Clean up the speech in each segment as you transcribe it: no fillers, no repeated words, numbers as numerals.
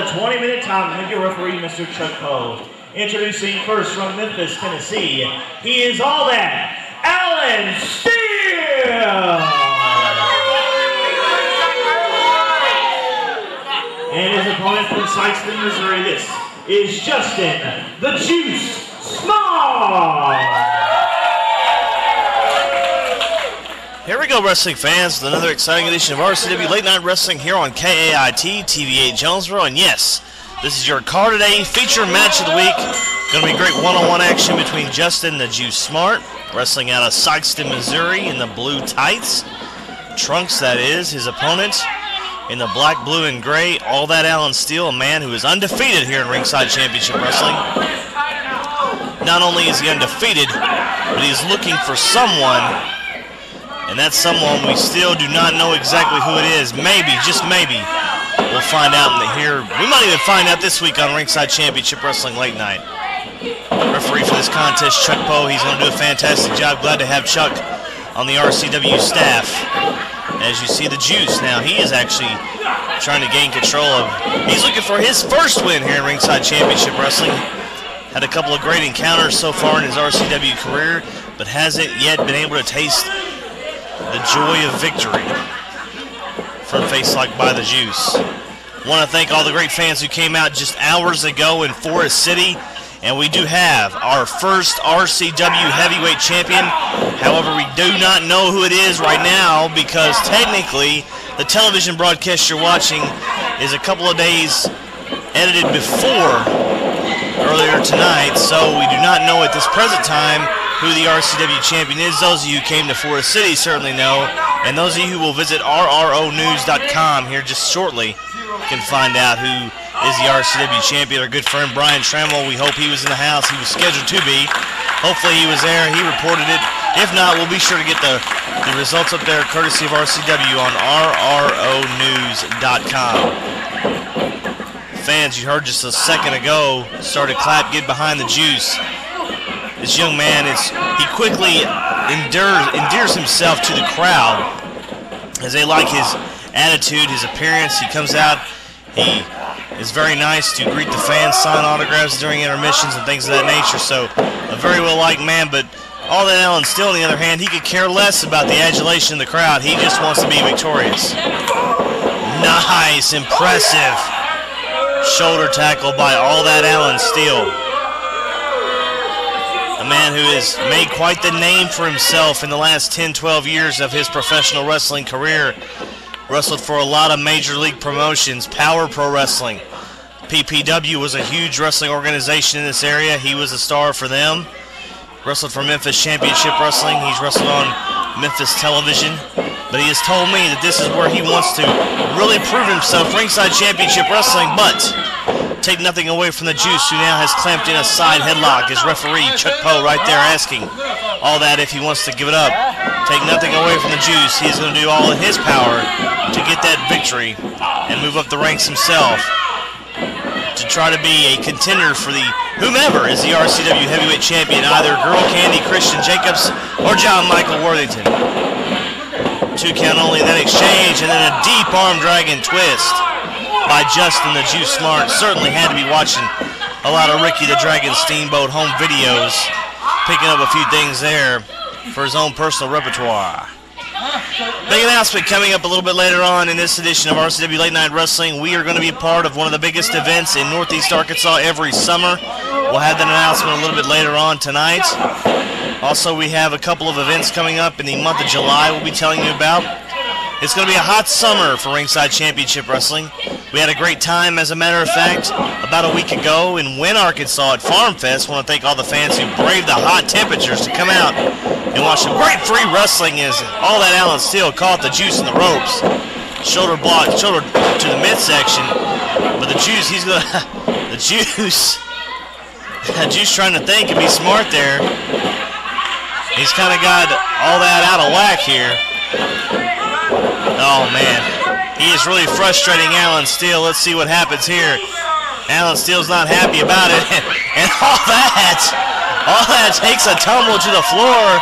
20-minute time with your referee, Mr. Chuck Poe. Introducing first from Memphis, Tennessee, he is all that, Alan Steele! And his opponent from Sykeston, Missouri, this is Justin, the Juice Small! Here we go, wrestling fans, with another exciting edition of RCW Late Night Wrestling here on KAIT TV8 Jonesboro. And yes, this is your card today, feature match of the week. Going to be great one-on-one action between Justin the Juice Smart, wrestling out of Sykeston, Missouri, in the blue tights. Trunks, that is, his opponent in the black, blue, and gray. All that Alan Steele, a man who is undefeated here in Ringside Championship Wrestling. Not only is he undefeated, but he is looking for someone. And that someone, we still do not know exactly who it is. Maybe, just maybe, we'll find out here. We might even find out this week on Ringside Championship Wrestling Late Night. Referee for this contest, Chuck Poe. He's going to do a fantastic job. Glad to have Chuck on the RCW staff. As you see the Juice now, he is actually trying to gain control of. He's looking for his first win here in Ringside Championship Wrestling. Had a couple of great encounters so far in his RCW career, but hasn't yet been able to taste the joy of victory from Face Lock by the Juice. Want to thank all the great fans who came out just hours ago in Forest City, and we do have our first RCW heavyweight champion. However, we do not know who it is right now because technically the television broadcast you're watching is a couple of days edited before earlier tonight, so we do not know at this present time who the RCW champion is. Those of you who came to Forest City certainly know, and those of you who will visit rronews.com here just shortly can find out who is the RCW champion. Our good friend Brian Trammell, we hope he was in the house. He was scheduled to be. Hopefully he was there. He reported it. If not, we'll be sure to get the results up there courtesy of RCW on rronews.com. Fans, you heard just a second ago, started clap, get behind the Juice. This young man, he quickly endears himself to the crowd as they like his attitude, his appearance. He comes out, he is very nice to greet the fans, sign autographs during intermissions and things of that nature. So a very well-liked man, but all that Alan Steele, on the other hand, he could care less about the adulation of the crowd. He just wants to be victorious. Nice, impressive shoulder tackle by all that Alan Steele. A man who has made quite the name for himself in the last 10-12 years of his professional wrestling career. Wrestled for a lot of major league promotions. Power Pro Wrestling. PPW was a huge wrestling organization in this area. He was a star for them. Wrestled for Memphis Championship Wrestling. He's wrestled on Memphis television. But he has told me that this is where he wants to really prove himself. Ringside Championship Wrestling, but take nothing away from the Juice, who now has clamped in a side headlock. His referee, Chuck Poe, right there asking all that if he wants to give it up. Take nothing away from the Juice. He's going to do all in his power to get that victory and move up the ranks himself to try to be a contender for the whomever is the RCW heavyweight champion, either Girl Candy, Christian Jacobs, or John Michael Worthington. 2 count only, then exchange, and then a deep arm dragon twist by Justin the Juice Smart. Certainly had to be watching a lot of Ricky the Dragon Steamboat home videos, picking up a few things there for his own personal repertoire. Big announcement coming up a little bit later on in this edition of RCW Late Night Wrestling. We are going to be a part of one of the biggest events in Northeast Arkansas every summer. We'll have that announcement a little bit later on tonight. Also, we have a couple of events coming up in the month of July we'll be telling you about. It's going to be a hot summer for Ringside Championship Wrestling. We had a great time, as a matter of fact, about a week ago in Wynne, Arkansas at Farm Fest. I want to thank all the fans who braved the hot temperatures to come out and watch some great free wrestling as all that Alan Steele caught the Juice in the ropes. Shoulder block, shoulder to the midsection. But the Juice, he's going to... the Juice trying to think and be smart there. He's kind of got all that out of whack here. Oh, man. He is really frustrating Alan Steele. Let's see what happens here. Alan Steele's not happy about it. And all that takes a tumble to the floor.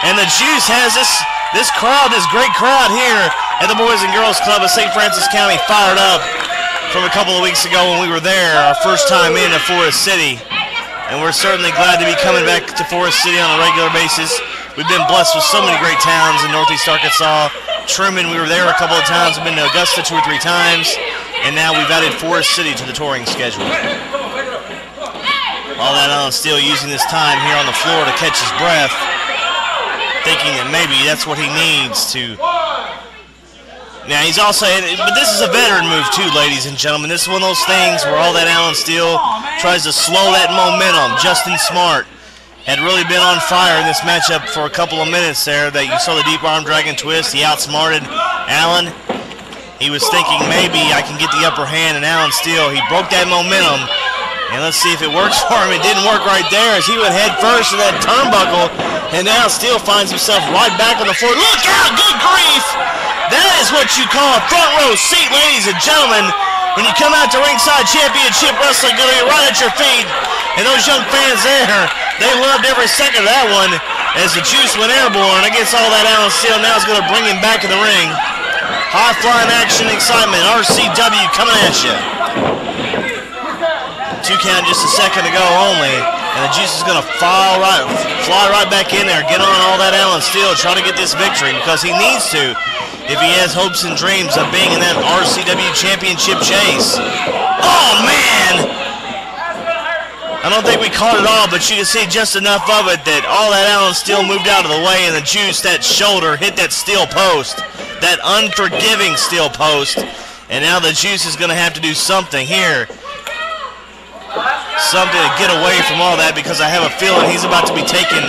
And the Juice has this crowd, this great crowd here at the Boys and Girls Club of St. Francis County fired up from a couple of weeks ago when we were there, our first time into Forest City. And we're certainly glad to be coming back to Forest City on a regular basis. We've been blessed with so many great towns in Northeast Arkansas. Truman, we were there a couple of times. We've been to Augusta 2 or 3 times. And now we've added Forest City to the touring schedule. All that Alan Steele using this time here on the floor to catch his breath, thinking that maybe that's what he needs to. Now he's also, but this is a veteran move too, ladies and gentlemen. This is one of those things where all that Alan Steele tries to slow that momentum. Justin Smart had really been on fire in this matchup for a couple of minutes there. That you saw the deep arm dragon twist. He outsmarted Alan. He was thinking maybe I can get the upper hand, and Alan Steele, he broke that momentum. And let's see if it works for him. It didn't work right there as he went head first to that turnbuckle. And now Steele finds himself right back on the floor. Look out, good grief! That is what you call a front row seat, ladies and gentlemen. When you come out to Ringside Championship Wrestling, going to be right at your feet. And those young fans there, they loved every second of that one as the juice went airborne against all that Alan Steele. Now it's going to bring him back in the ring. High-flying action, excitement. RCW coming at you. 2 count just a second to go only, and the juice is going to fly right back in there, get on all that Alan Steele, try to get this victory because he needs to if he has hopes and dreams of being in that RCW championship chase. Oh, man! I don't think we caught it all, but you can see just enough of it that all that Alan Steele moved out of the way, and the juice, that shoulder, hit that steel post, that unforgiving steel post, and now the juice is going to have to do something here. Something to get away from all that, because I have a feeling he's about to be taken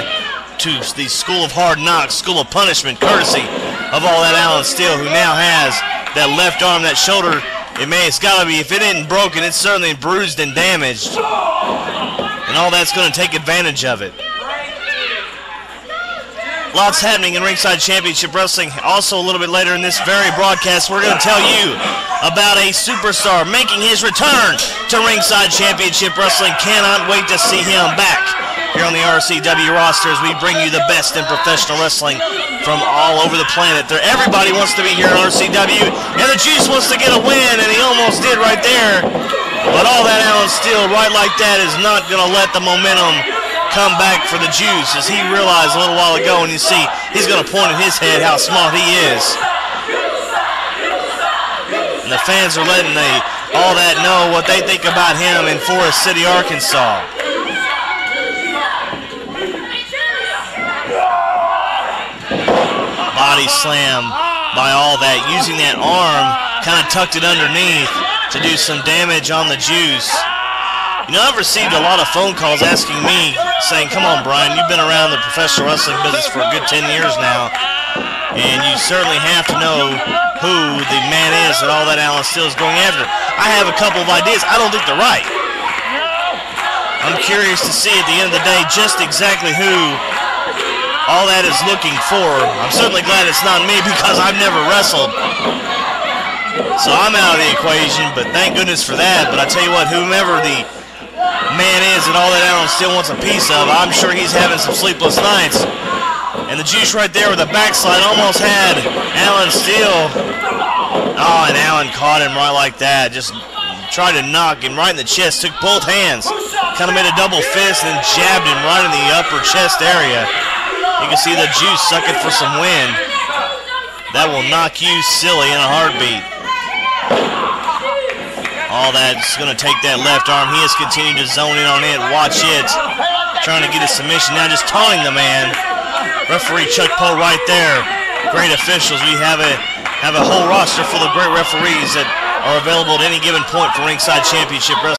to the School of Hard Knocks, School of Punishment, courtesy of all that Alan Steele, who now has that left arm, that shoulder. It's got to be, if it isn't broken, it's certainly bruised and damaged. And all that's going to take advantage of it. Lots happening in Ringside Championship Wrestling. Also, a little bit later in this very broadcast, we're going to tell you about a superstar making his return to Ringside Championship Wrestling. Cannot wait to see him back here on the RCW roster as we bring you the best in professional wrestling from all over the planet. Everybody wants to be here at RCW, and the Juice wants to get a win, and he almost did right there. But all that Alan Steele right like that is not going to let the momentum come back for the Juice, as he realized a little while ago, and you see he's going to point at his head how smart he is. And the fans are letting all that know what they think about him in Forest City, Arkansas. Body slam by all that, using that arm, kind of tucked it underneath to do some damage on the Juice. You know, I've received a lot of phone calls asking me, saying, come on, Brian, you've been around the professional wrestling business for a good 10 years now, and you certainly have to know who the man is that all that Alan Steele is going after. I have a couple of ideas. I don't think they're right. I'm curious to see at the end of the day just exactly who all that is looking for. I'm certainly glad it's not me, because I've never wrestled. So I'm out of the equation, but thank goodness for that. But I tell you what, whomever the man is that all that Alan Steele wants a piece of, I'm sure he's having some sleepless nights. And the Juice right there with a backslide almost had Alan Steele. Oh, and Alan caught him right like that. Just tried to knock him right in the chest. Took both hands. Kind of made a double fist and jabbed him right in the upper chest area. You can see the Juice sucking for some wind. That will knock you silly in a heartbeat. All that's going to take that left arm. He has continued to zone in on it. Watch it. Trying to get a submission. Now just taunting the man. Referee Chuck Poe right there. Great officials. We have a whole roster full of great referees that are available at any given point for Ringside Championship Wrestling.